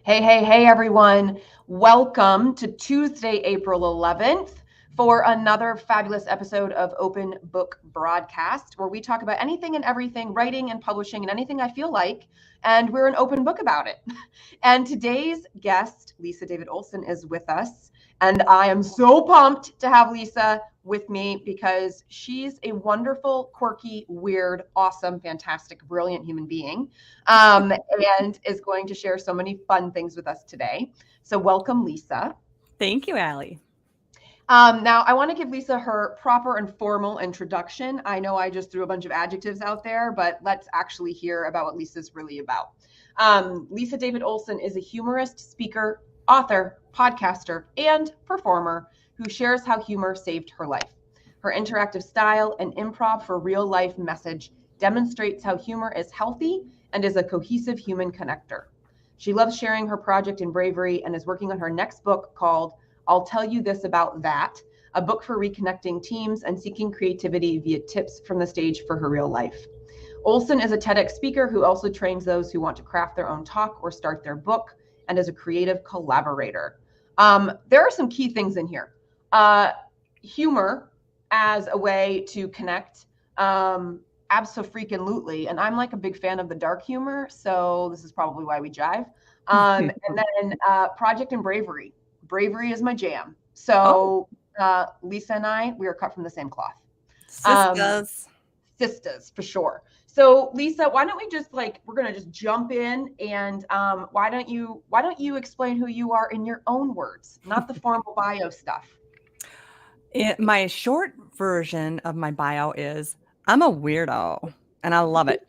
Hey, everyone. Welcome to Tuesday, April 11th for another fabulous episode of Open Book Broadcast, where we talk about anything and everything, writing and publishing, and anything I feel like, and we're an open book about it. And today's guest, Lisa David Olson, is with us. And I am so pumped to have Lisa with me because she's a wonderful, quirky, weird, awesome, fantastic, brilliant human being, and is going to share so many fun things with us today. So welcome, Lisa. Thank you, Allie. Now, I want to give Lisa her proper and formal introduction. I know I just threw a bunch of adjectives out there, but let's actually hear about what Lisa's really about. Lisa David Olson is a humorist, speaker, author, podcaster, and performer who shares how humor saved her life. Her interactive style and improv for real life message demonstrates how humor is healthy and is a cohesive human connector. She loves sharing her project in Bravery and is working on her next book called I'll Tell You This About That, a book for reconnecting teams and seeking creativity via tips from the stage for her real life. Olson is a TEDx speaker who also trains those who want to craft their own talk or start their book, and is a creative collaborator. There are some key things in here. Humor as a way to connect, abso-freaking-lutely. And I'm like a big fan of the dark humor, so this is probably why we jive. And then project and bravery. Bravery is my jam. So Lisa and I, we are cut from the same cloth. Sisters, for sure. So Lisa, why don't we just we're gonna just jump in, and why don't you explain who you are in your own words, not the formal bio stuff. My short version of my bio is I'm a weirdo and I love it.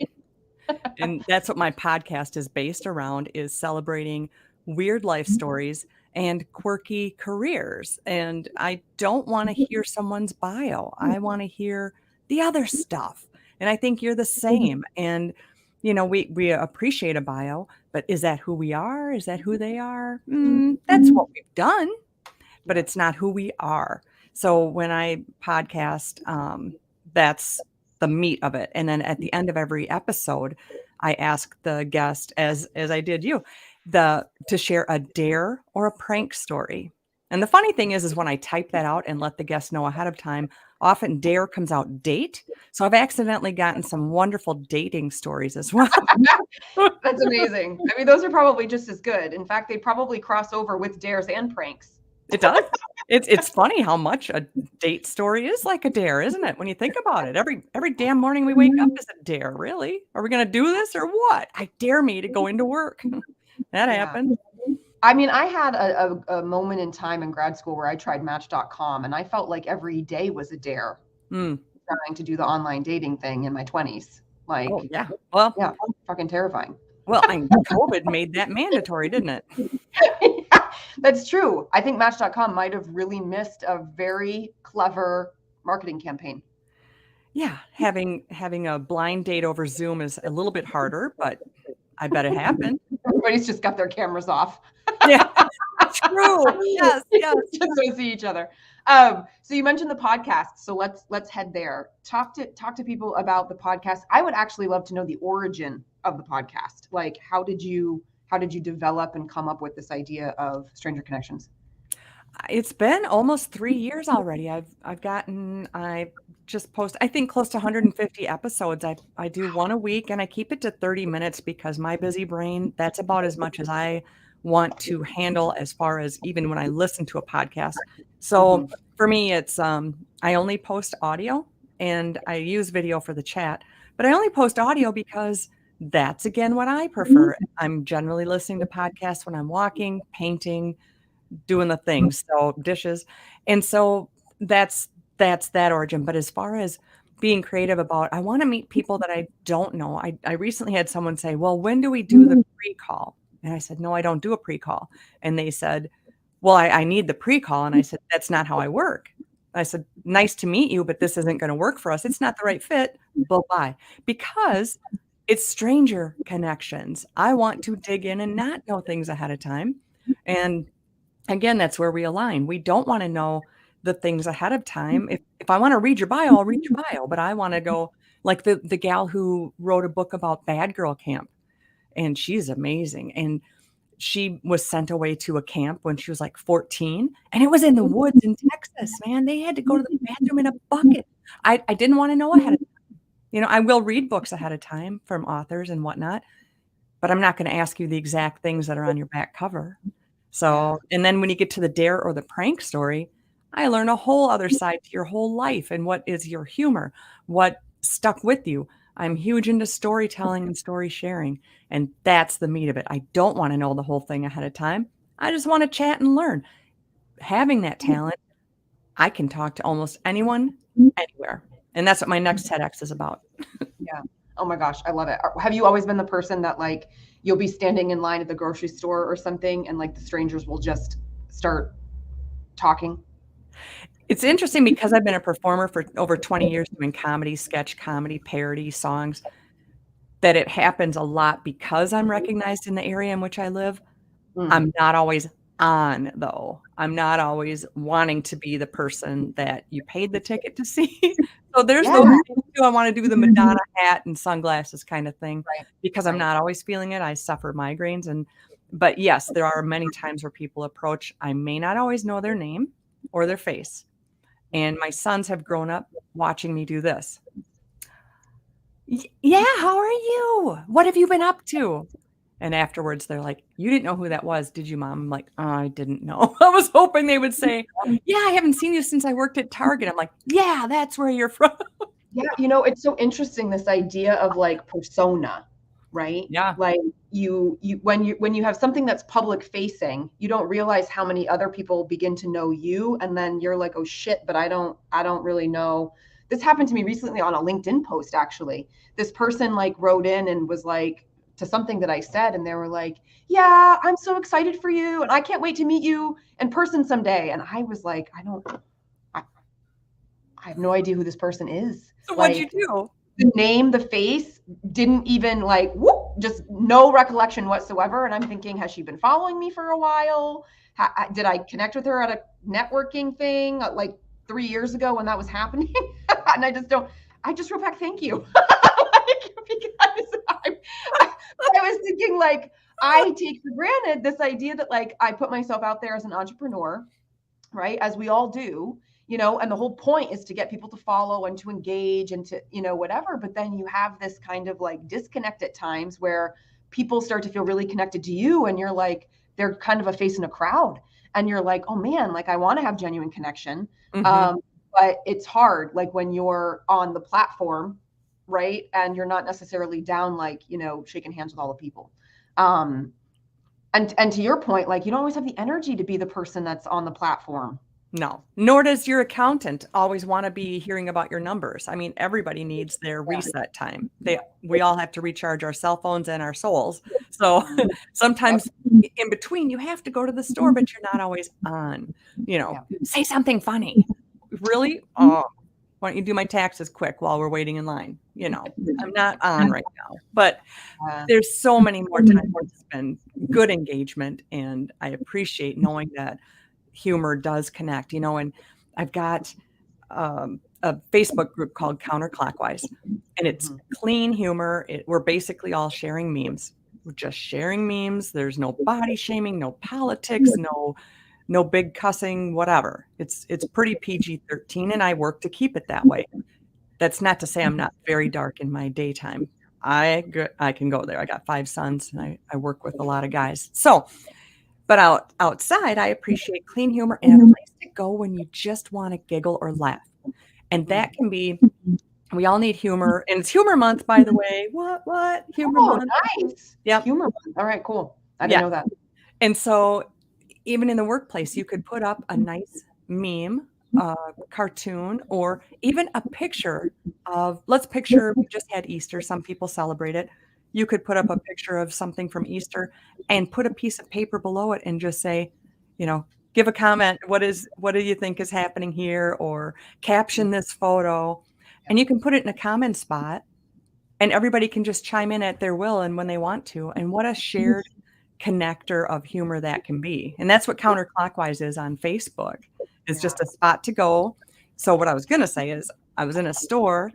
And that's what my podcast is based around, is celebrating weird life stories and quirky careers. And I don't want to hear someone's bio. I want to hear the other stuff. And I think you're the same. And, you know, we appreciate a bio, but is that who we are? Is that who they are? That's what we've done, but it's not who we are. So when I podcast, that's the meat of it. And then at the end of every episode, I ask the guest, as I did you, to share a dare or a prank story. And the funny thing is when I type that out and let the guest know ahead of time, often dare comes out date. So I've accidentally gotten some wonderful dating stories as well. That's amazing. I mean, those are probably just as good. In fact, they probably cross over with dares and pranks. It does. It's funny how much a date story is like a dare, isn't it? When you think about it, every damn morning we wake up is a dare. Really? Are we going to do this or what? I dare me to go into work. That happened. I mean, I had a moment in time in grad school where I tried Match.com, and I felt like every day was a dare. Trying to do the online dating thing in my 20s. Like, oh, yeah. Well, yeah, fucking terrifying. Well, COVID made that mandatory, didn't it? Yeah, that's true. I think Match.com might have really missed a very clever marketing campaign. Yeah, having a blind date over Zoom is a little bit harder, but I bet it happened. Everybody's just got their cameras off. Yeah, true. Yes. Just to see each other. So you mentioned the podcast, so let's head there. Talk to people about the podcast. I would actually love to know the origin of the podcast. Like, how did you develop and come up with this idea of Stranger Connections? It's been almost 3 years already. I just post, I think, close to 150 episodes. I do one a week, and I keep it to 30 minutes because my busy brain, that's about as much as I want to handle as far as even when I listen to a podcast. So for me, it's I only post audio, and I use video for the chat, but I only post audio because that's, again, what I prefer. I'm generally listening to podcasts when I'm walking, painting, doing the things, so dishes. And so that's that origin. But as far as being creative about, I want to meet people that I don't know. I recently had someone say, well, when do we do the pre-call? And I said, no, I don't do a pre-call. And they said, well, I need the pre-call. And I said, that's not how I work. I said, nice to meet you, but this isn't going to work for us. It's not the right fit. Bye-bye. Because it's stranger connections. I want to dig in and not know things ahead of time. And again, that's where we align. We don't want to know the things ahead of time. If I want to read your bio, I'll read your bio, but I want to go like the gal who wrote a book about Bad Girl Camp, and she's amazing. And she was sent away to a camp when she was like 14, and it was in the woods in Texas, man. They had to go to the bathroom in a bucket. I didn't want to know ahead of time. I will read books ahead of time from authors and whatnot, but I'm not going to ask you the exact things that are on your back cover. So, and then when you get to the dare or the prank story, I learn a whole other side to your whole life and what is your humor, what stuck with you. I'm huge into storytelling and story sharing, and that's the meat of it. I don't want to know the whole thing ahead of time. I just want to chat and learn. Having that talent, I can talk to almost anyone, anywhere. And that's what my next TEDx is about. Yeah. Oh my gosh, I love it. Have you always been the person that like you'll be standing in line at the grocery store or something and like the strangers will just start talking? It's interesting because I've been a performer for over 20 years doing comedy, sketch comedy, parody, songs, that it happens a lot because I'm recognized in the area in which I live. I'm not always on, though. I'm not always wanting to be the person that you paid the ticket to see. So there's those things too. I want to do the Madonna hat and sunglasses kind of thing because I'm not always feeling it. I suffer migraines. But yes, there are many times where people approach. I may not always know their name or their face. And my sons have grown up watching me do this. Yeah, how are you? What have you been up to? And afterwards, they're like, you didn't know who that was, did you, Mom? I'm like, oh, I didn't know. I was hoping they would say, yeah, I haven't seen you since I worked at Target. I'm like, yeah, that's where you're from. Yeah, it's so interesting, this idea of like persona, right? Yeah. Like when you have something that's public facing, you don't realize how many other people begin to know you, and then you're like, oh shit, but I don't really know. This happened to me recently on a LinkedIn post, actually. This person like wrote in and was like, to something that I said, and they were like, yeah, I'm so excited for you and I can't wait to meet you in person someday. And I was like, I have no idea who this person is. So like, what'd you do? The name, the face, didn't even like, whoop, just no recollection whatsoever. And I'm thinking, has she been following me for a while? Did I connect with her at a networking thing like 3 years ago when that was happening? And I just wrote back, thank you. Because I was thinking, like, I take for granted this idea that like I put myself out there as an entrepreneur, right? As we all do, and the whole point is to get people to follow and to engage and to, whatever. But then you have this kind of like disconnect at times where people start to feel really connected to you, and you're like, they're kind of a face in a crowd. And you're like, oh man, like I want to have genuine connection. But it's hard, like when you're on the platform, right? And you're not necessarily down, like, shaking hands with all the people. And to your point, like you don't always have the energy to be the person that's on the platform. No, nor does your accountant always want to be hearing about your numbers. I mean, everybody needs their reset time. We all have to recharge our cell phones and our souls. So sometimes in between, you have to go to the store, but you're not always on. Say something funny. Really? Oh, why don't you do my taxes quick while we're waiting in line? I'm not on right now. But there's so many more times where it's been good engagement, and I appreciate knowing that humor does connect, and I've got a Facebook group called Counterclockwise, and it's clean humor. We're basically all sharing memes. We're just sharing memes. There's no body shaming, no politics, no big cussing, whatever. It's pretty PG-13, and I work to keep it that way. That's not to say I'm not very dark in my daytime. I can go there. I got 5 sons, and I work with a lot of guys. But outside, I appreciate clean humor and a place to go when you just want to giggle or laugh. And that can be, we all need humor. And it's humor month, by the way. What? Humor month. Nice. Yep. Humor month. All right, cool. I didn't know that. And so even in the workplace, you could put up a nice meme, cartoon, or even a picture of, let's picture we just had Easter. Some people celebrate it. You could put up a picture of something from Easter and put a piece of paper below it and just say, give a comment. What do you think is happening here? Or caption this photo. And you can put it in a comment spot, and everybody can just chime in at their will and when they want to. And what a shared connector of humor that can be. And that's what Counterclockwise is on Facebook. It's just a spot to go. So what I was going to say is I was in a store,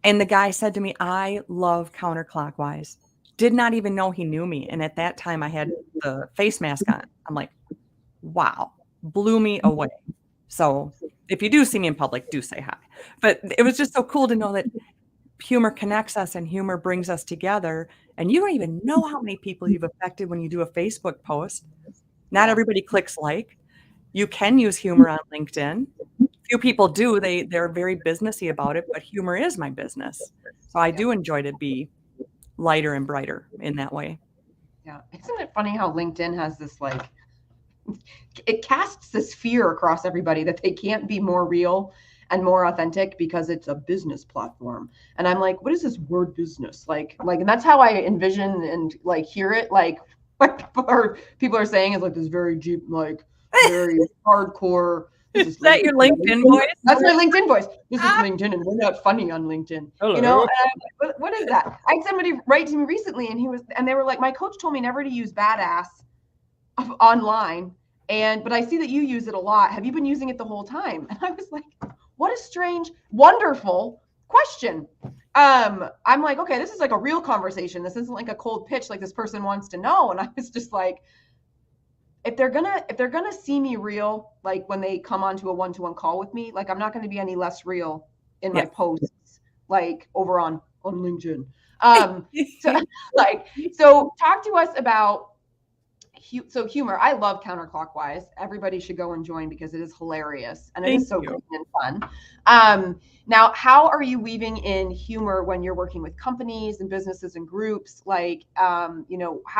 and the guy said to me, I love Counterclockwise. did not even know he knew me. And at that time I had the face mask on. I'm like, wow, blew me away. So if you do see me in public, do say hi. But it was just so cool to know that humor connects us and humor brings us together. And you don't even know how many people you've affected when you do a Facebook post. Not everybody clicks like. You can use humor on LinkedIn. Few people do. They're very businessy about it, but humor is my business. So I do enjoy to be lighter and brighter in that way. Yeah. Isn't it funny how LinkedIn has this like, it casts this fear across everybody that they can't be more real and more authentic because it's a business platform. And I'm like, what is this word business? And that's how I envision and like hear it. Like people are saying is like this very deep, like very hardcore. Is that your LinkedIn voice? That's my LinkedIn voice. This is LinkedIn, and we're not funny on LinkedIn. Hello. You know, and what is that? I had somebody write to me recently, and they were like, my coach told me never to use badass online, but I see that you use it a lot. Have you been using it the whole time? And I was like, what a strange, wonderful question. I'm like, okay, this is like a real conversation. This isn't like a cold pitch, like this person wants to know. And I was just like, if they're gonna see me real, like when they come onto a one-to-one call with me, like I'm not going to be any less real in my posts, like over on LinkedIn. So talk to us about humor. I love Counterclockwise. Everybody should go and join because it is hilarious and it is so clean and fun. Now, how are you weaving in humor when you're working with companies and businesses and groups? Like, how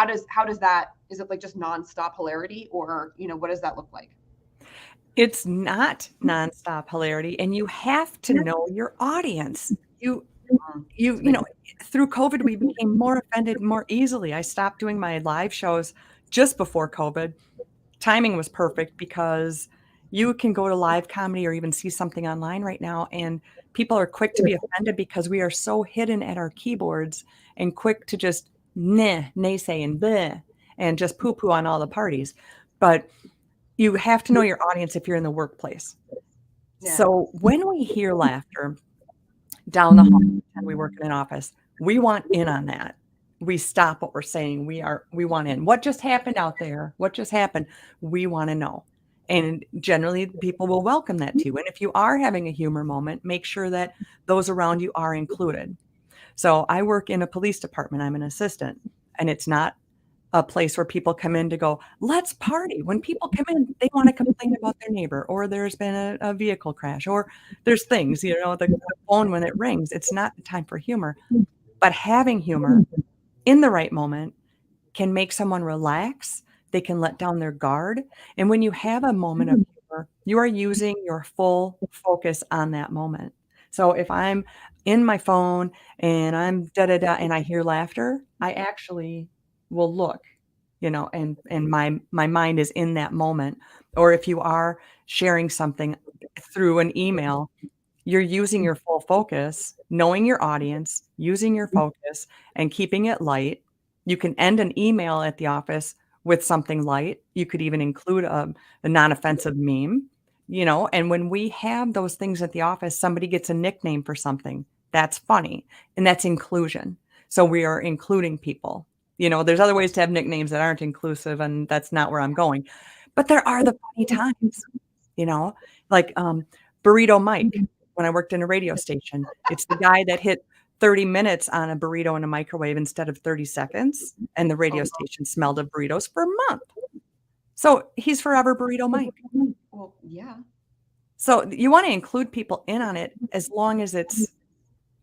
does that? Is it like just nonstop hilarity, or what does that look like? It's not nonstop hilarity, and you have to know your audience. You know, through COVID, we became more offended more easily. I stopped doing my live shows just before COVID. Timing was perfect because you can go to live comedy or even see something online right now, and people are quick to be offended because we are so hidden at our keyboards and quick to just naysay and bleh, and just poo-poo on all the parties. But you have to know your audience if you're in the workplace. Yeah. So when we hear laughter down the hall and we work in an office, we want in on that. We stop what we're saying. We want in. What just happened out there? What just happened? We want to know. And generally people will welcome that too. And if you are having a humor moment, make sure that those around you are included. So I work in a police department. I'm an assistant, and it's not a place where people come in to go, let's party. When people come in, they want to complain about their neighbor, or there's been a vehicle crash, or there's things, the phone when it rings. It's not the time for humor. But having humor in the right moment can make someone relax. They can let down their guard. And when you have a moment of humor, you are using your full focus on that moment. So if I'm in my phone and I'm da-da-da and I hear laughter, I actually will look, and my mind is in that moment. Or if you are sharing something through an email, you're using your full focus, knowing your audience, using your focus, and keeping it light. You can end an email at the office with something light. You could even include a non-offensive meme, and when we have those things at the office, somebody gets a nickname for something. That's funny, and that's inclusion. So we are including people. There's other ways to have nicknames that aren't inclusive, and that's not where I'm going. But there are the funny times, like Burrito Mike. When I worked in a radio station, it's the guy that hit 30 minutes on a burrito in a microwave instead of 30 seconds. And the radio station smelled of burritos for a month. So he's forever Burrito Mike. Well, yeah. So you want to include people in on it as long as it's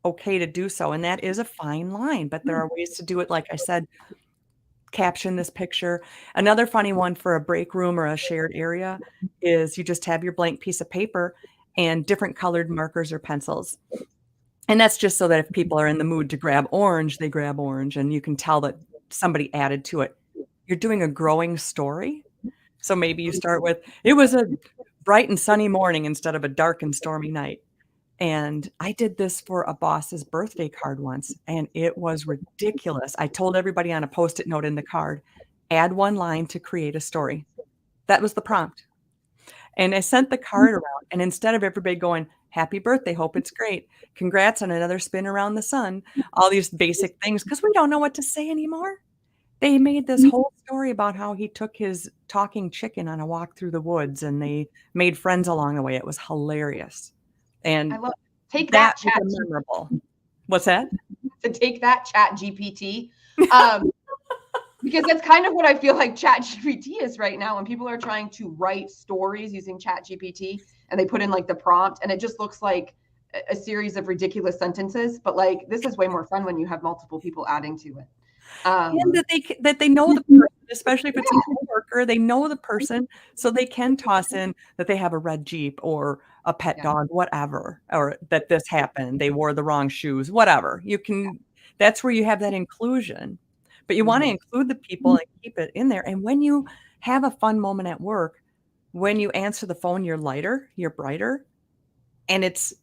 okay to do so. And that is a fine line, but there are ways to do it. Like I said, caption this picture. Another funny one for a break room or a shared area is you just have your blank piece of paper and different colored markers or pencils. And that's just so that if people are in the mood to grab orange, they grab orange, and you can tell that somebody added to it. You're doing a growing story. So maybe you start with, it was a bright and sunny morning instead of a dark and stormy night. And I did this for a boss's birthday card once, and it was ridiculous. I told everybody on a Post-it note in the card, add one line to create a story. That was the prompt. And I sent the card around, and instead of everybody going, Happy birthday. Hope it's great. Congrats on another spin around the sun. All these basic things because we don't know what to say anymore. They made this whole story about how he took his talking chicken on a walk through the woods and they made friends along the way. It was hilarious. I And love take that that was chat memorable. What's that? to take that chat GPT. Because that's kind of what I feel like chat GPT is right now when people are trying to write stories using chat GPT and they put in like the prompt and it just looks like a series of ridiculous sentences. But like this is way more fun when you have multiple people adding to it. And that they know the person, especially if it's a coworker, they know the person, so they can toss in that they have a red Jeep or a pet dog, whatever, or that this happened, they wore the wrong shoes, whatever. You can that's where you have that inclusion. But you wanna include the people and keep it in there, and when you have a fun moment at work, when you answer the phone, you're lighter, you're brighter, and it's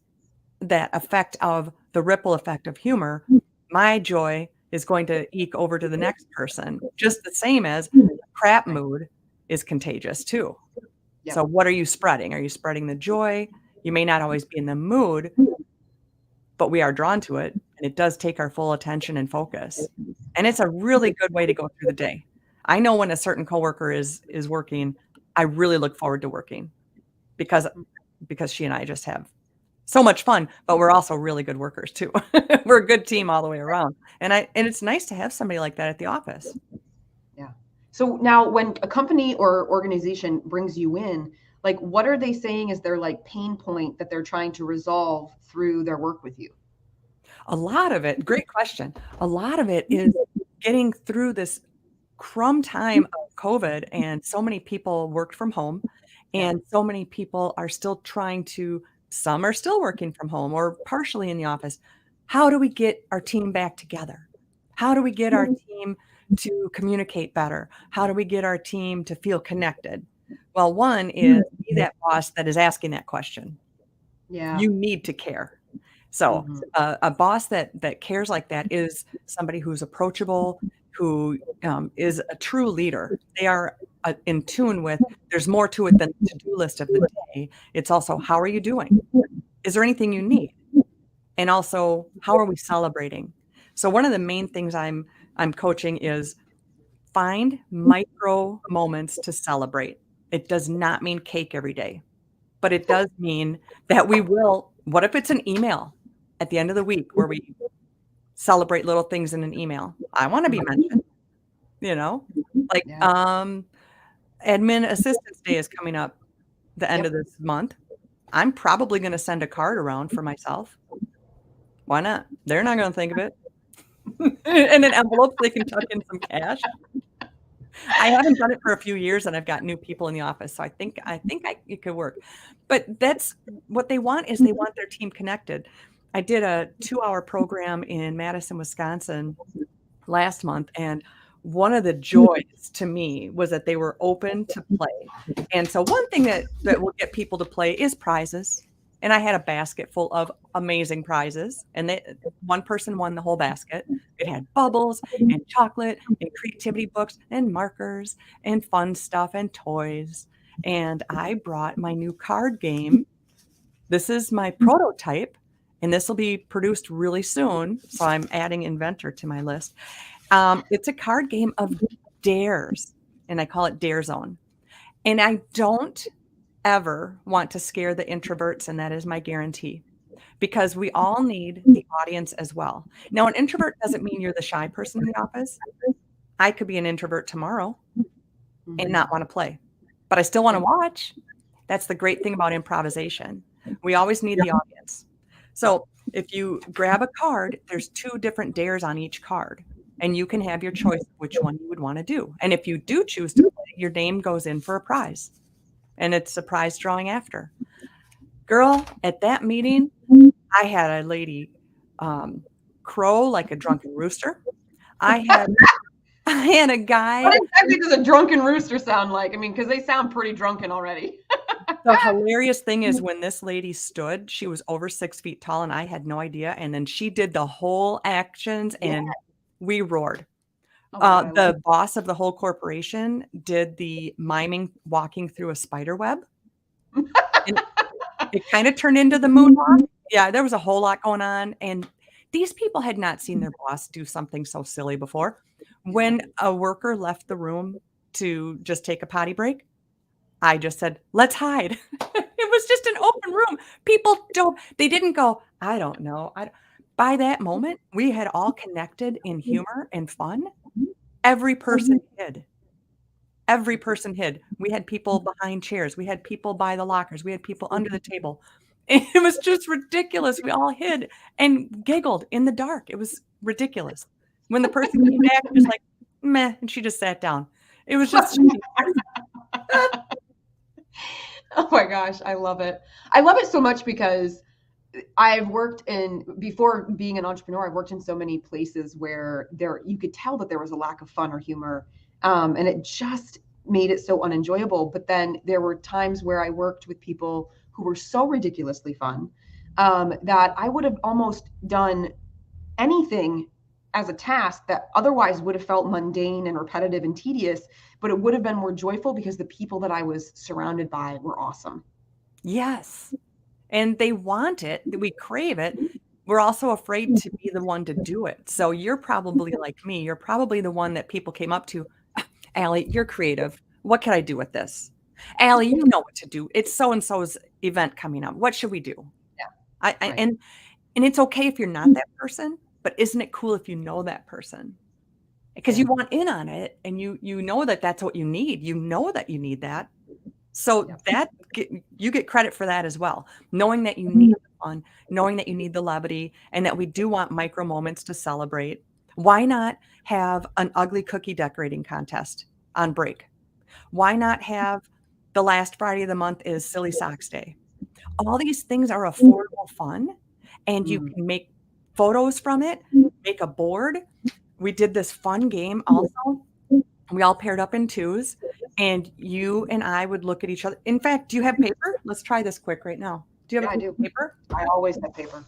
that effect of the ripple effect of humor. My joy is going to eke over to the next person, just the same as crap mood is contagious too. So what are you spreading? Are you spreading the joy? You may not always be in the mood, but we are drawn to it, and it does take our full attention and focus. And it's a really good way to go through the day. I know when a certain coworker is working, I really look forward to working because she and I just have so much fun, but we're also really good workers too. We're a good team all the way around. And it's nice to have somebody like that at the office. Yeah. So now when a company or organization brings you in, like what are they saying is their like pain point that they're trying to resolve through their work with you? A lot of it, great question. A lot of it is getting through this crumb time of COVID and so many people worked from home and so many people are still trying to some are still working from home or partially in the office. How do we get our team back together? How do we get our team to communicate better? How do we get our team to feel connected? Well, one is be that boss that is asking that question. Yeah. You need to care. So a boss that cares like that is somebody who's approachable, who is a true leader. They are in tune with, there's more to it than the to-do list of the day. It's also, how are you doing? Is there anything you need? And also, how are we celebrating? So one of the main things I'm coaching is find micro moments to celebrate. It does not mean cake every day, but it does mean that we will. What if it's an email at the end of the week where we celebrate little things in an email? I want to be mentioned, like admin assistance day is coming up the end of this month. I'm probably going to send a card around for myself. Why not? They're not going to think of it. In an envelope, they can tuck in some cash. I haven't done it for a few years and I've got new people in the office. So I think it could work. But that's what they want is they want their team connected. I did a 2-hour program in Madison, Wisconsin last month. And one of the joys to me was that they were open to play. And so one thing that will get people to play is prizes. And I had a basket full of amazing prizes. And one person won the whole basket. It had bubbles and chocolate and creativity books and markers and fun stuff and toys. And I brought my new card game. This is my prototype, and this will be produced really soon. So I'm adding Inventor to my list. It's a card game of dares, and I call it Dare Zone. And I don't ever want to scare the introverts, and that is my guarantee, because we all need the audience as well. Now, an introvert doesn't mean you're the shy person in the office. I could be an introvert tomorrow and not want to play, but I still want to watch. That's the great thing about improvisation. We always need the audience. So if you grab a card, there's 2 different dares on each card, and you can have your choice of which one you would want to do. And if you do choose to play, your name goes in for a prize. And it's a prize drawing after. Girl, at that meeting, I had a lady crow like a drunken rooster. I had a guy. What exactly does a drunken rooster sound like? I mean, because they sound pretty drunken already. The hilarious thing is when this lady stood, she was over 6 feet tall, and I had no idea. And then she did the whole actions, and we roared. The boss of the whole corporation did the miming walking through a spider web. It kind of turned into the moonwalk. Yeah, there was a whole lot going on. And these people had not seen their boss do something so silly before. When a worker left the room to just take a potty break, I just said, let's hide. It was just an open room. They didn't go, I don't know. By that moment, we had all connected in humor and fun. Every person hid. Every person hid. We had people behind chairs. We had people by the lockers. We had people under the table. It was just ridiculous. We all hid and giggled in the dark. It was ridiculous. When the person came back, just like, meh, and she just sat down. It was just Oh my gosh, I love it. I love it so much because before being an entrepreneur, I've worked in so many places where you could tell that there was a lack of fun or humor. And it just made it so unenjoyable. But then there were times where I worked with people who were so ridiculously fun that I would have almost done anything as a task that otherwise would have felt mundane and repetitive and tedious, but it would have been more joyful because the people that I was surrounded by were awesome. Yes. And they want it. We crave it. We're also afraid to be the one to do it. So you're probably like me. You're probably the one that people came up to. Allie, you're creative. What can I do with this? Allie, you know what to do. It's so-and-so's event coming up. What should we do? Yeah. Right. And it's okay if you're not that person, but isn't it cool if you know that person? Because you want in on it and you know that that's what you need. You know that you need that. So you get credit for that as well. Knowing that you need the fun, knowing that you need the levity, and that we do want micro moments to celebrate. Why not have an ugly cookie decorating contest on break? Why not have the last Friday of the month is Silly Socks Day? All these things are affordable fun, and you can make photos from it, make a board. We did this fun game also. We all paired up in twos, and you and I would look at each other. In fact, do you have paper? Let's try this quick right now. Do you have a paper? I always have paper.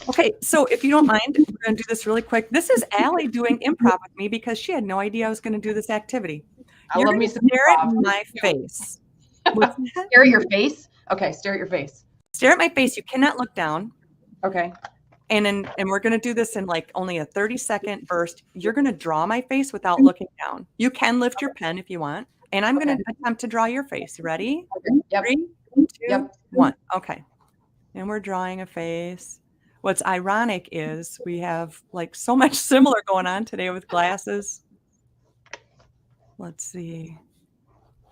Okay, so if you don't mind, we're going to do this really quick. This is Allie doing improv with me because she had no idea I was going to do this activity. You're going to stare at my face. Stare at your face? Okay, stare at your face. Stare at my face. You cannot look down. Okay. And we're going to do this in like only a 30-second burst. You're going to draw my face without looking down. You can lift your pen if you want. And I'm going to attempt to draw your face. Ready? Yep. 3, 2, 1. Okay. And we're drawing a face. What's ironic is we have like so much similar going on today with glasses. Let's see.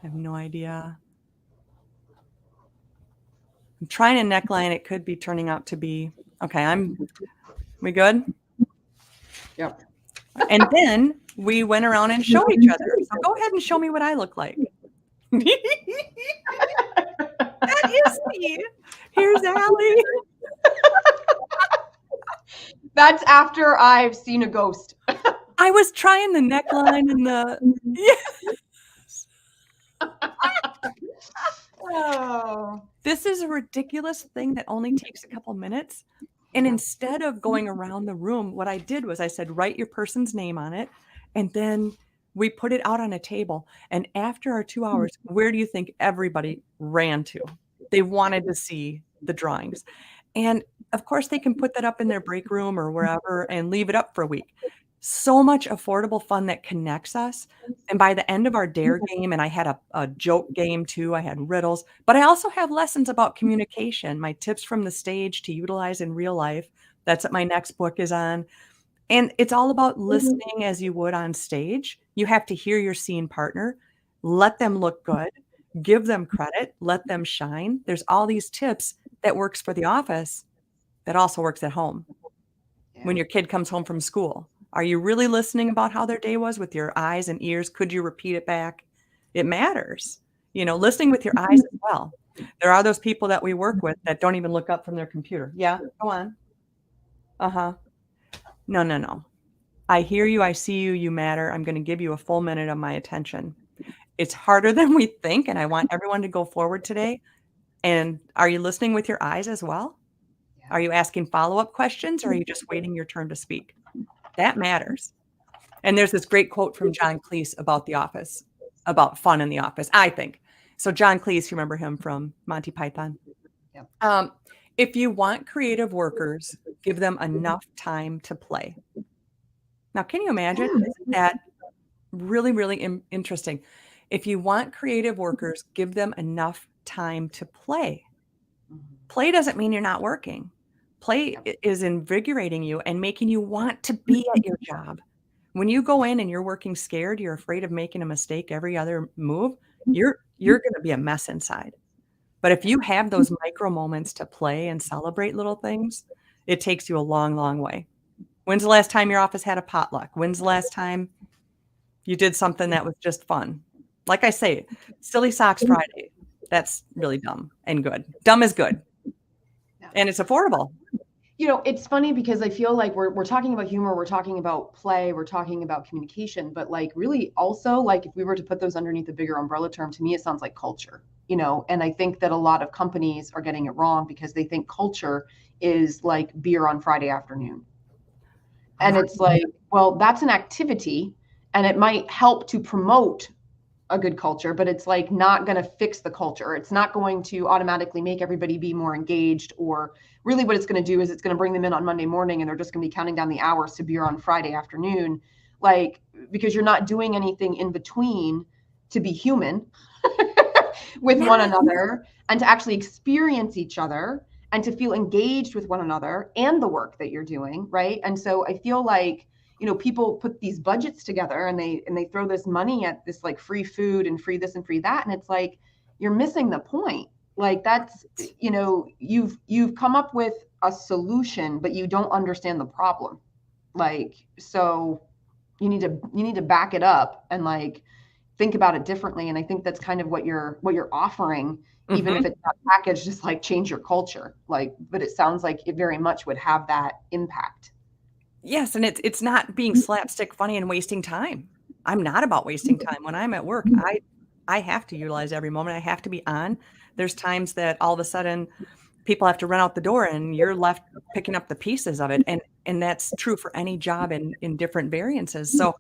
I have no idea. I'm trying a neckline. It could be turning out to be, okay, we good? Yep. And then we went around and showed each other. So go ahead and show me what I look like. That is me. Here's Allie. That's after I've seen a ghost. I was trying the neckline and the yes. Oh. This is a ridiculous thing that only takes a couple minutes. And instead of going around the room, what I did was I said, write your person's name on it. And then we put it out on a table. And after our 2 hours, where do you think everybody ran to? They wanted to see the drawings. And of course, they can put that up in their break room or wherever and leave it up for a week. So much affordable fun that connects us. And by the end of our dare game, and I had a joke game too, I had riddles, but I also have lessons about communication, my tips from the stage to utilize in real life. That's what my next book is on. And it's all about listening as you would on stage. You have to hear your scene partner, let them look good, give them credit, let them shine. There's all these tips that works for the office that also works at home. When your kid comes home from school, are you really listening about how their day was with your eyes and ears? Could you repeat it back? It matters. You know, listening with your eyes as well. There are those people that we work with that don't even look up from their computer. Yeah, go on. Uh-huh. No. I hear you. I see you. You matter. I'm going to give you a full minute of my attention. It's harder than we think, and I want everyone to go forward today. And are you listening with your eyes as well? Are you asking follow-up questions, or are you just waiting your turn to speak? That matters. And there's this great quote from John Cleese about the office, about fun in the office, I think. So John Cleese, you remember him from Monty Python? Yeah. If you want creative workers, give them enough time to play. Now, can you imagine? Isn't that really, really interesting? If you want creative workers, give them enough time to play. Play doesn't mean you're not working. Play is invigorating you and making you want to be at your job. When you go in and you're working scared, you're afraid of making a mistake every other move, you're going to be a mess inside. But if you have those micro moments to play and celebrate little things, it takes you a long, long way. When's the last time your office had a potluck? When's the last time you did something that was just fun? Like I say, Silly Socks Friday. That's really dumb and good. Dumb is good. And it's affordable. You know, it's funny because I feel like we're talking about humor, we're talking about play, we're talking about communication, but like really also like if we were to put those underneath a bigger umbrella term, to me it sounds like culture, you know, and I think that a lot of companies are getting it wrong because they think culture is like beer on Friday afternoon. And it's like, well, that's an activity and it might help to promote a good culture, but it's like not going to fix the culture. It's not going to automatically make everybody be more engaged, or really what it's going to do is it's going to bring them in on Monday morning and they're just going to be counting down the hours to beer on Friday afternoon. Like, because you're not doing anything in between to be human with one another and to actually experience each other and to feel engaged with one another and the work that you're doing. Right. And so I feel like, you know, people put these budgets together and they throw this money at this like free food and free this and free that. And it's like, you're missing the point. Like that's, you know, you've come up with a solution, but you don't understand the problem. Like, so you need to back it up and like think about it differently. And I think that's kind of what you're offering, even if it's not packaged, just like change your culture. Like, but it sounds like it very much would have that impact. Yes, and it's not being slapstick funny and wasting time. I'm not about wasting time. When I'm at work, I have to utilize every moment. I have to be on. There's times that all of a sudden people have to run out the door and you're left picking up the pieces of it. And that's true for any job in different variances. So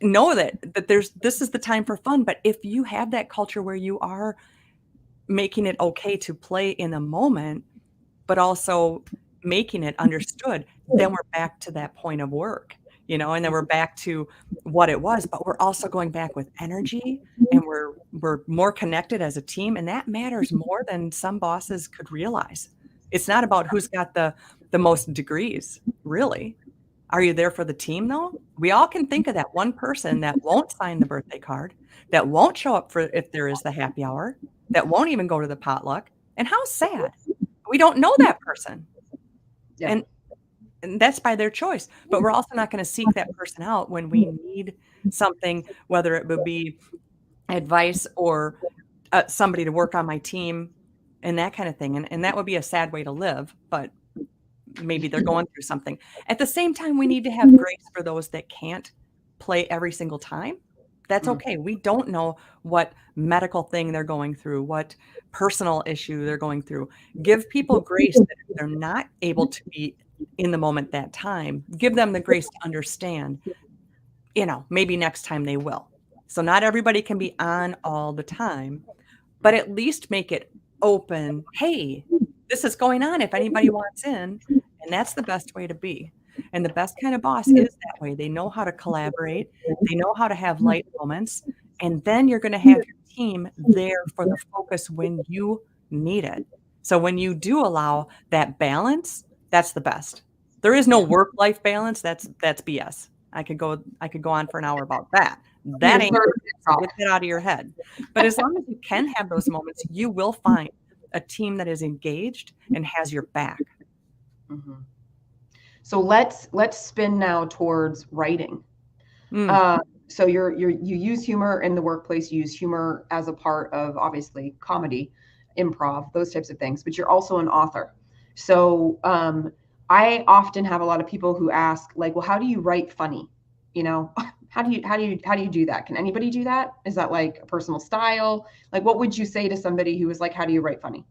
know that this is the time for fun. But if you have that culture where you are making it okay to play in a moment, but also making it understood, then we're back to that point of work, you know, and then we're back to what it was, but we're also going back with energy and we're more connected as a team. And that matters more than some bosses could realize. It's not about who's got the most degrees, really. Are you there for the team though? We all can think of that one person that won't sign the birthday card, that won't show up for if there is the happy hour, that won't even go to the potluck. And how sad. We don't know that person. Yeah. And that's by their choice. But we're also not going to seek that person out when we need something, whether it would be advice or somebody to work on my team and that kind of thing. And that would be a sad way to live, but maybe they're going through something. At the same time, we need to have grace for those that can't play every single time. That's okay. We don't know what medical thing they're going through, what personal issue they're going through. Give people grace that if they're not able to be in the moment that time, give them the grace to understand, you know, maybe next time they will. So not everybody can be on all the time, but at least make it open. Hey, this is going on if anybody wants in. And that's the best way to be. And the best kind of boss is that way. They know how to collaborate. They know how to have light moments. And then you're going to have your team there for the focus when you need it. So when you do allow that balance, that's the best. There is no work-life balance. That's BS. I could go on for an hour about that. That ain't get that out of your head. But as long as you can have those moments, you will find a team that is engaged and has your back. Mm-hmm. So let's spin now towards writing. So you use humor in the workplace, you use humor as a part of obviously comedy, improv, those types of things, but you're also an author. So I often have a lot of people who ask like, well, how do you write funny? You know, how do you do that? Can anybody do that? Is that like a personal style? Like, what would you say to somebody who was like, how do you write funny?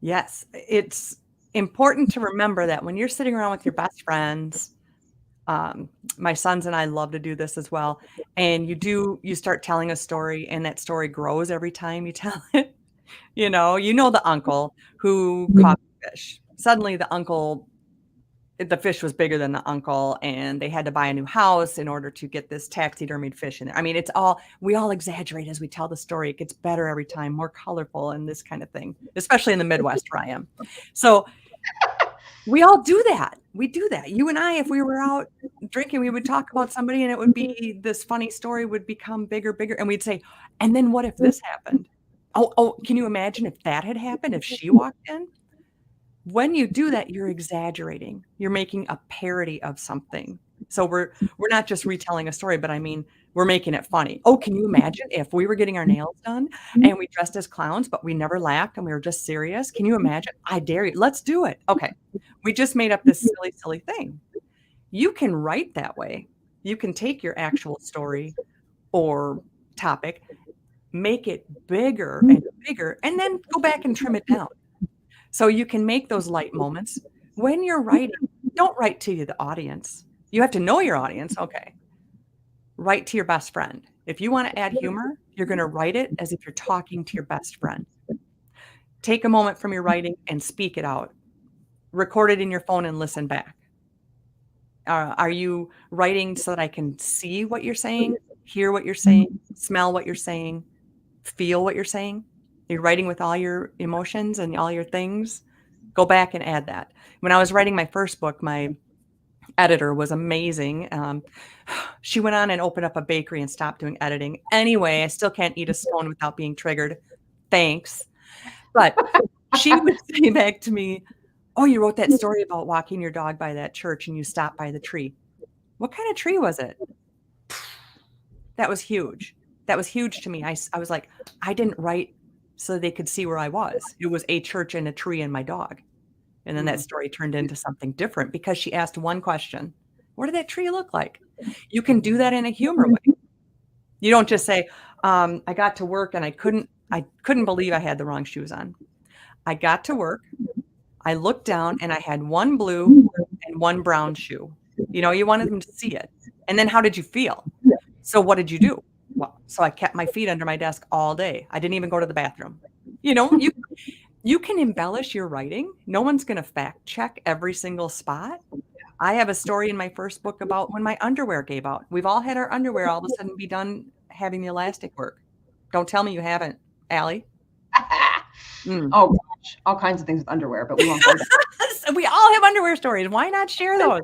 Yes, it's important to remember that when you're sitting around with your best friends My sons and I love to do this as well. And you start telling a story, and that story grows every time you tell it. You know the uncle who caught the fish. Suddenly the fish was bigger than the uncle, and they had to buy a new house in order to get this taxidermied fish in there. I mean, we all exaggerate as we tell the story. It gets better every time, more colorful and this kind of thing, especially in the Midwest where I am. So we all do that. We do that. You and I, if we were out drinking, we would talk about somebody, and it would be this funny story would become bigger, and we'd say, and then what if this happened? Oh, can you imagine if that had happened, if she walked in? When you do that, you're exaggerating. You're making a parody of something. So we're not just retelling a story, but I mean, we're making it funny. Oh, can you imagine if we were getting our nails done and we dressed as clowns, but we never laughed and we were just serious? Can you imagine? I dare you. Let's do it. Okay. We just made up this silly, silly thing. You can write that way. You can take your actual story or topic, make it bigger and bigger, and then go back and trim it down. So you can make those light moments. When you're writing, don't write to the audience. You have to know your audience. Okay. Write to your best friend. If you want to add humor, you're going to write it as if you're talking to your best friend. Take a moment from your writing and speak it out. Record it in your phone and listen back. Are you writing so that I can see what you're saying, hear what you're saying, smell what you're saying, feel what you're saying? You're writing with all your emotions and all your things. Go back and add that. When I was writing my first book, my editor was amazing. She went on and opened up a bakery and stopped doing editing. Anyway, I still can't eat a scone without being triggered. Thanks. But she would say back to me, oh, you wrote that story about walking your dog by that church and you stopped by the tree. What kind of tree was it? That was huge. That was huge to me. I was like, I didn't write so they could see where I was. It was a church and a tree and my dog. And then that story turned into something different because she asked one question. What did that tree look like? You can do that in a humor way. You don't just say, I got to work and I couldn't believe I had the wrong shoes on. I got to work. I looked down and I had one blue and one brown shoe. You wanted them to see it. And then how did you feel? So what did you do? Well, so I kept my feet under my desk all day. I didn't even go to the bathroom. You can embellish your writing. No one's going to fact check every single spot. I have a story in my first book about when my underwear gave out. We've all had our underwear all of a sudden be done having the elastic work. Don't tell me you haven't, Allie. Oh gosh, all kinds of things with underwear, but we won't go there. We all have underwear stories. Why not share those?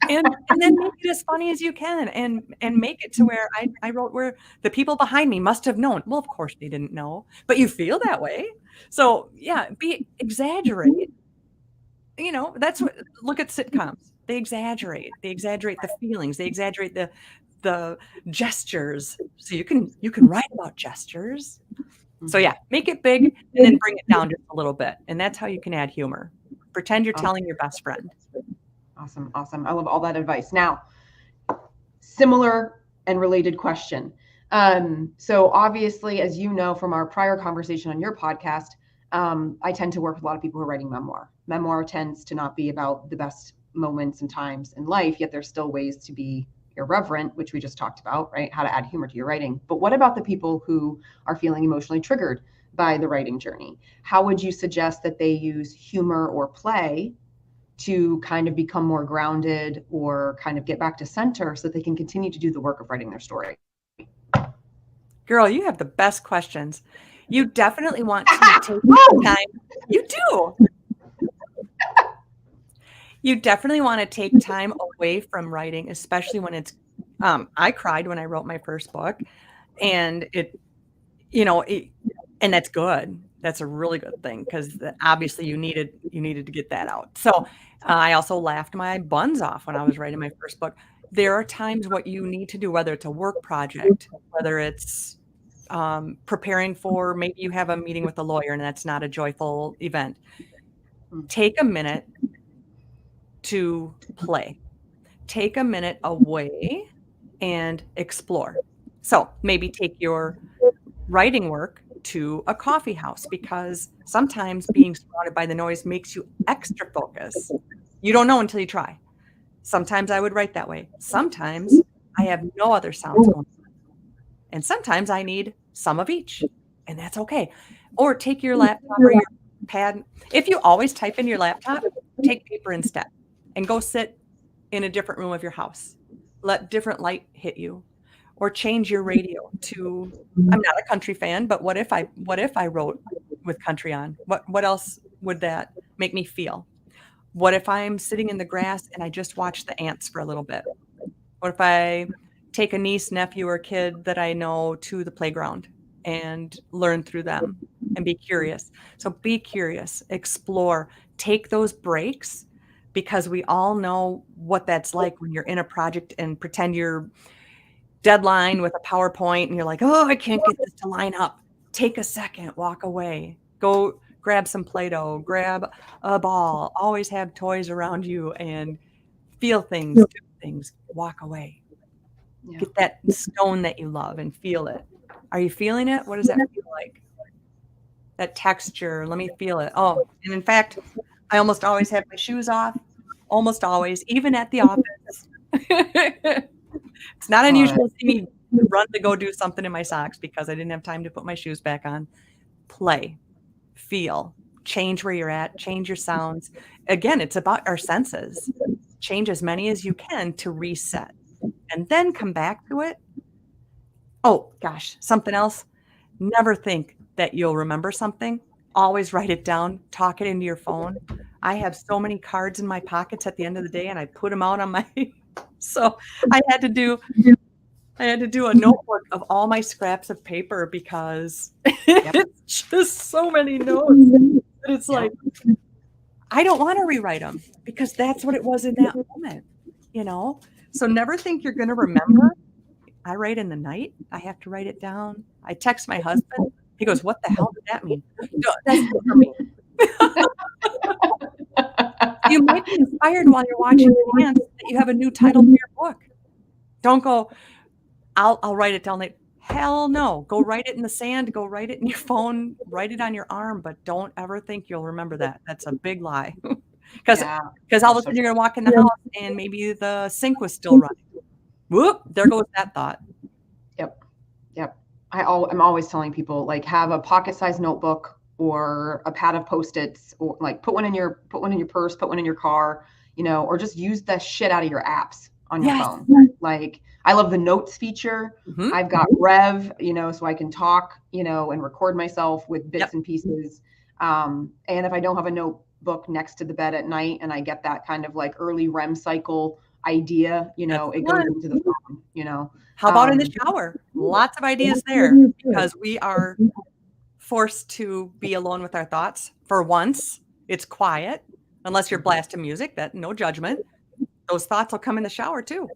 And then make it as funny as you can, and make it to where I wrote where the people behind me must have known. Well, of course they didn't know, but you feel that way. So yeah, exaggerate. That's what. Look at sitcoms. They exaggerate. They exaggerate the feelings. They exaggerate the gestures. So you can write about gestures. So yeah, make it big and then bring it down just a little bit. And that's how you can add humor. Pretend you're telling your best friend. Awesome. I love all that advice. Now, similar and related question. So obviously, as you know from our prior conversation on your podcast, I tend to work with a lot of people who are writing memoir. Memoir tends to not be about the best moments and times in life, yet there's still ways to be irreverent, which we just talked about, right? How to add humor to your writing. But what about the people who are feeling emotionally triggered by the writing journey? How would you suggest that they use humor or play to kind of become more grounded or kind of get back to center so that they can continue to do the work of writing their story? Girl, you have the best questions. You definitely want to take time. You do. You definitely want to take time away from writing, especially when it's, I cried when I wrote my first book, and and that's good. That's a really good thing because obviously you needed to get that out. So I also laughed my buns off when I was writing my first book. There are times what you need to do, whether it's a work project, whether it's preparing for, maybe you have a meeting with a lawyer and that's not a joyful event. Take a minute to play. Take a minute away and explore. So maybe take your writing work to a coffee house, because sometimes being surrounded by the noise makes you extra focus. You don't know until you try. Sometimes I would write that way. Sometimes I have no other sounds going on. And sometimes I need some of each, and that's okay. Or take your laptop or your pad. If you always type in your laptop, take paper instead and go sit in a different room of your house. Let different light hit you. Or change your radio to, I'm not a country fan, but what if I wrote with country on? What else would that make me feel? What if I'm sitting in the grass and I just watch the ants for a little bit? What if I take a niece, nephew, or kid that I know to the playground and learn through them and be curious? So be curious, explore, take those breaks, because we all know what that's like when you're in a project and pretend you're deadline with a PowerPoint and you're like, oh, I can't get this to line up. Take a second, walk away, go grab some Play-Doh, grab a ball, always have toys around you and feel things, do things, walk away. Yeah. Get that stone that you love and feel it. Are you feeling it? What does that feel like? That texture, let me feel it. Oh, and in fact, I almost always have my shoes off, almost always, even at the office. It's not unusual to see me run to go do something in my socks because I didn't have time to put my shoes back on. Play, feel, change where you're at, change your sounds. Again, it's about our senses. Change as many as you can to reset and then come back to it. Oh, gosh, something else. Never think that you'll remember something. Always write it down, talk it into your phone. I have so many cards in my pockets at the end of the day and I put them out on my so I had to do a notebook of all my scraps of paper because it's just so many notes. It's like, I don't want to rewrite them because that's what it was in that moment, you know? So never think you're going to remember. I write in the night. I have to write it down. I text my husband. He goes, what the hell did that mean? No, that's not for me. You might be inspired while you're watching the dance that you have a new title for your book. Don't go, I'll write it down later. Hell no. Go write it in the sand. Go write it in your phone. Write it on your arm. But don't ever think you'll remember that. That's a big lie. Because all of a sudden you're going to walk in the house and maybe the sink was still running. Whoop, there goes that thought. Yep. I'm always telling people, like, have a pocket-sized notebook or a pad of Post-its, or like put one in your purse, put one in your car, or just use the shit out of your apps on your phone. Like, I love the notes feature. I've got Rev, so I can talk, and record myself with bits and pieces. And if I don't have a notebook next to the bed at night and I get that kind of like early REM cycle idea, it goes into the phone, How about in the shower? Lots of ideas there because we are forced to be alone with our thoughts. For once, it's quiet, unless you're blasting music, that no judgment. Those thoughts will come in the shower too.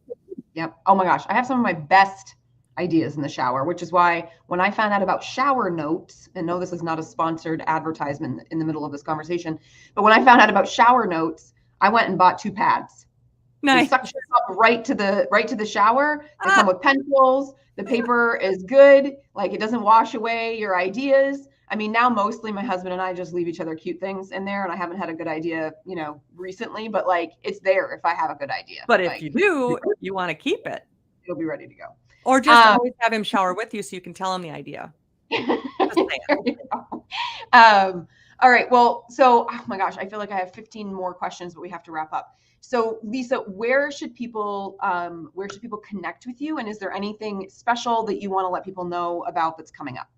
Yep. Oh my gosh. I have some of my best ideas in the shower, which is why when I found out about shower notes, and no, this is not a sponsored advertisement in the middle of this conversation, but when I found out about shower notes, I went and bought 2 pads. Nice. They suction up right to the shower. They come with pencils. The paper is good. Like, it doesn't wash away your ideas. I mean, now mostly my husband and I just leave each other cute things in there, and I haven't had a good idea, recently, but like, it's there if I have a good idea. But if you do, you want to keep it. It'll be ready to go. Or just always have him shower with you so you can tell him the idea. All right. Well, so, oh my gosh, I feel like I have 15 more questions, but we have to wrap up. So, Lisa, where should people connect with you? And is there anything special that you want to let people know about that's coming up?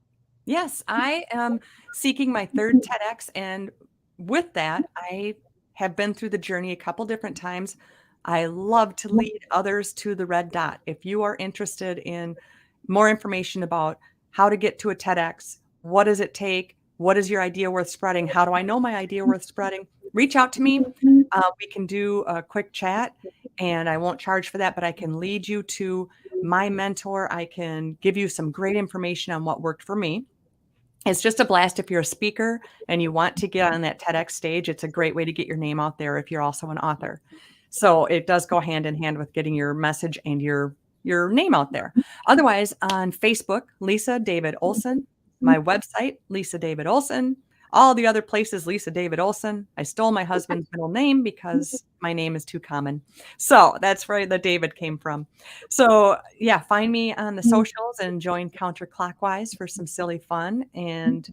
Yes, I am seeking my 3rd TEDx. And with that, I have been through the journey a couple different times. I love to lead others to the red dot. If you are interested in more information about how to get to a TEDx, what does it take? What is your idea worth spreading? How do I know my idea worth spreading? Reach out to me. We can do a quick chat, and I won't charge for that, but I can lead you to my mentor. I can give you some great information on what worked for me. It's just a blast if you're a speaker and you want to get on that TEDx stage. It's a great way to get your name out there if you're also an author. So it does go hand in hand with getting your message and your name out there. Otherwise, on Facebook, Lisa David Olson. My website, Lisa David Olson. All the other places, Lisa David Olson. I stole my husband's middle name because my name is too common. So that's where the David came from. So yeah, find me on the socials and join Counterclockwise for some silly fun. And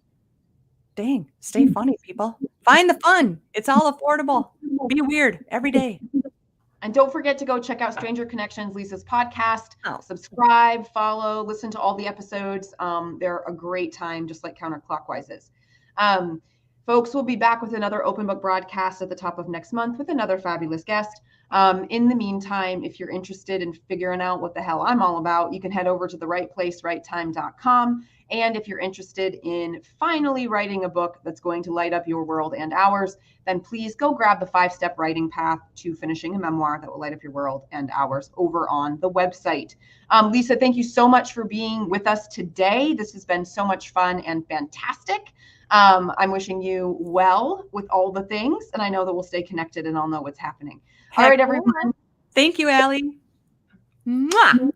dang, stay funny, people. Find the fun. It's all affordable. Be weird every day. And don't forget to go check out Stranger Connections, Lisa's podcast. Oh. Subscribe, follow, listen to all the episodes. They're a great time, just like Counterclockwise is. Folks, we'll be back with another open book broadcast at the top of next month with another fabulous guest. In the meantime, if you're interested in figuring out what the hell I'm all about, you can head over to therightplacerightTime.com. And if you're interested in finally writing a book that's going to light up your world and ours, then please go grab the 5-step writing path to finishing a memoir that will light up your world and ours over on the website. Lisa, thank you so much for being with us today. This has been so much fun and fantastic. I'm wishing you well with all the things, and I know that we'll stay connected and I'll know what's happening. All right, everyone. Thank you, Allie. Mwah.